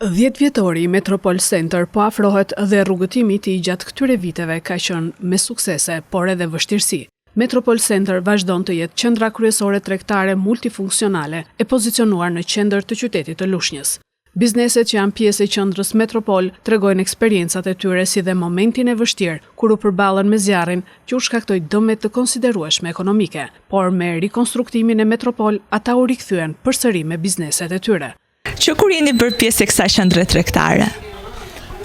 10 vjetori i Metropol Center po afrohet dhe rrugëtimi i tij gjatë këtyre viteve ka qenë me suksese, por edhe vështirësi. Metropol Center vazhdon të jetë qendra kryesore tregtare multifunksionale e pozicionuar në qendër të qytetit të Lushnjës. Bizneset që janë pjesë e qendrës Metropol tregojnë eksperiencat e tyre si dhe momentin e vështirë kur u përballen me zjarrin që u shkaktoi dëme të konsiderueshme ekonomike, por me rikonstruktimin e Metropol ata u rikthyen përsëri me bizneset e tyre. Që kur jeni bërë pjesë e kësaj qendre tregtare?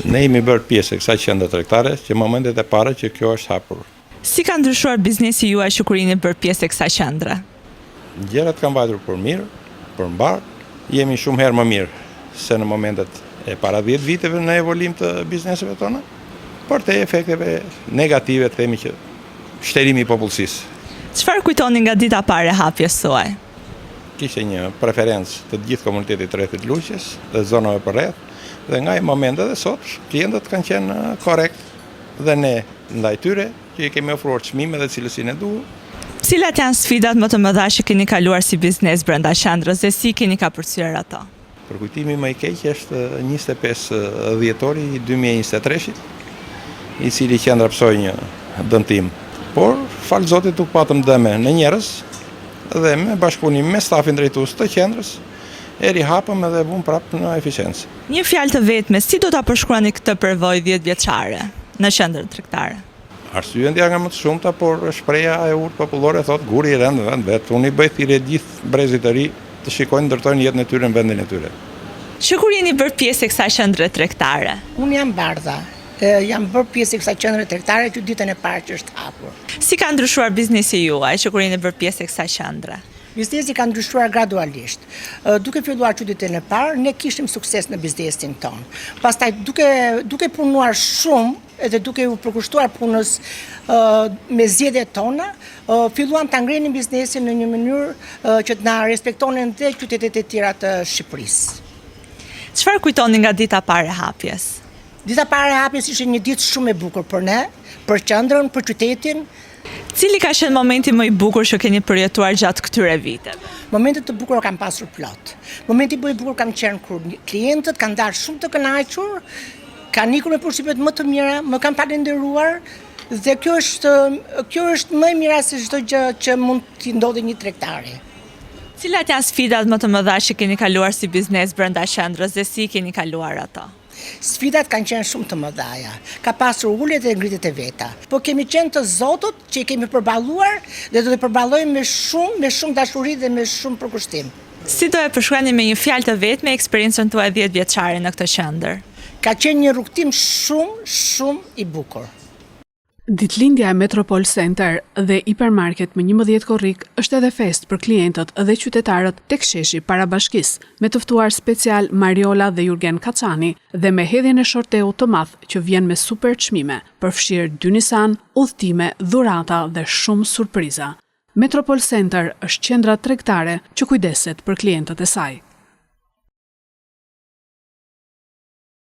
Ne jemi bërë pjesë e kësaj qendre tregtare që momentet e para që kjo është hapur. Si ka ndryshuar biznesi juaj që kur jeni bërë pjesë e kësaj qendre? Gjërat kanë vajtur për mirë, për mbar, jemi shumë herë më mirë se në momentet e para 10 viteve në evolim të bizneseve tona, por te efekteve negative të themi që shterimi i popullsisë. Çfarë kujtoni nga dita parë e hapjes suaj? Kishte një preferencë të gjithë komunitetit të rrethit Lushnjës dhe zonave përreth, dhe nga i momentet dhe sot klientët kanë qenë korrekt dhe ne ndaj tyre që i kemi ofruar çmime dhe cilësinë e duhur. Cilat janë sfidat më të mëdha që keni kaluar si biznes brenda qendrës dhe si keni kapërcyer ato? Përkujtimi më i keq është 25 dhjetori i 2023-shit, i cili qendra psoi një dëmtim. Por fal Zotit u patëm dëme në njerëz dhe me bashkëpunim me stafin drejtues të qendrës e rihapëm edhe vum prapë në eficiencë. Një fjalë të vetme, si do ta përshkruani këtë përvojë 10 vjeçare në qendrën tregtare? Arsyeja janë më të shumta, por shpreha e urtë popullore thotë guri i rënd vend vet. Unë i bëj thirrje gjithë brezit të ri të shikojnë ndërtojnë jetën e tyre në vendin e tyre. Që kur jeni bërë pjesë e kësaj qendre tregtare? Unë jam Bardha. Jam bërë pjesë e kësaj qendre tregtare që ditën e parë që është hapur. Si ka ndryshuar biznesi juaj që kur jeni bërë pjesë e kësaj qendre? Biznesi ka ndryshuar gradualisht. Duke filluar që ditën e parë, ne kishim sukses në biznesin tonë. Pastaj duke punuar shumë edhe duke u përkushtuar punës me zgjedhjet tona, filluam ta ngrenim biznesin në një mënyrë që të na respektonin dhe qytetet e tjera të Shqipërisë. Çfarë kujtoni nga dita parë e hapjes? Dita parë e hapjes ishte një ditë shumë e bukur për ne, për qendrën, për qytetin. Cili ka qenë momenti më i bukur që keni përjetuar gjatë këtyre viteve? Momentet të bukura kam pasur plot. Momenti më i bukur kam qenë kur klientët kanë dalë shumë të kënaqur, kanë ikur me përshtypjet më të mira, më kanë falenderuar dhe kjo është më e mira se çdo gjë që mund të ndodhi një tregtari. Cilat janë sfidat më të mëdha që keni kaluar si biznes brenda qendrës dhe si keni kaluar ato? Sfidat kanë qenë shumë të mëdha. Ka pasur uljet dhe ngritjet e veta. Po kemi qenë të Zotit që i kemi përballuar dhe do të përballojmë me shumë dashuri dhe me shumë përkushtim. Si do e përshkruani me një fjalë të vetme eksperiencën tuaj 10 vjeçare në këtë qendër? Ka qenë një rrugtim shumë i bukur. Ditëlindja e Metropol Center dhe hipermarket me 11 korrik është edhe fest për klientët dhe qytetarët tek sheshi para bashkisë, me të ftuar special Mariola dhe Jurgen Kaçani dhe me hedhjen e shorteut të madh që vjen me super çmime, përfshirë 2 Nissan, udhëtime, dhurata dhe shumë surpriza. Metropol Center është qendra tregtare që kujdeset për klientët e saj.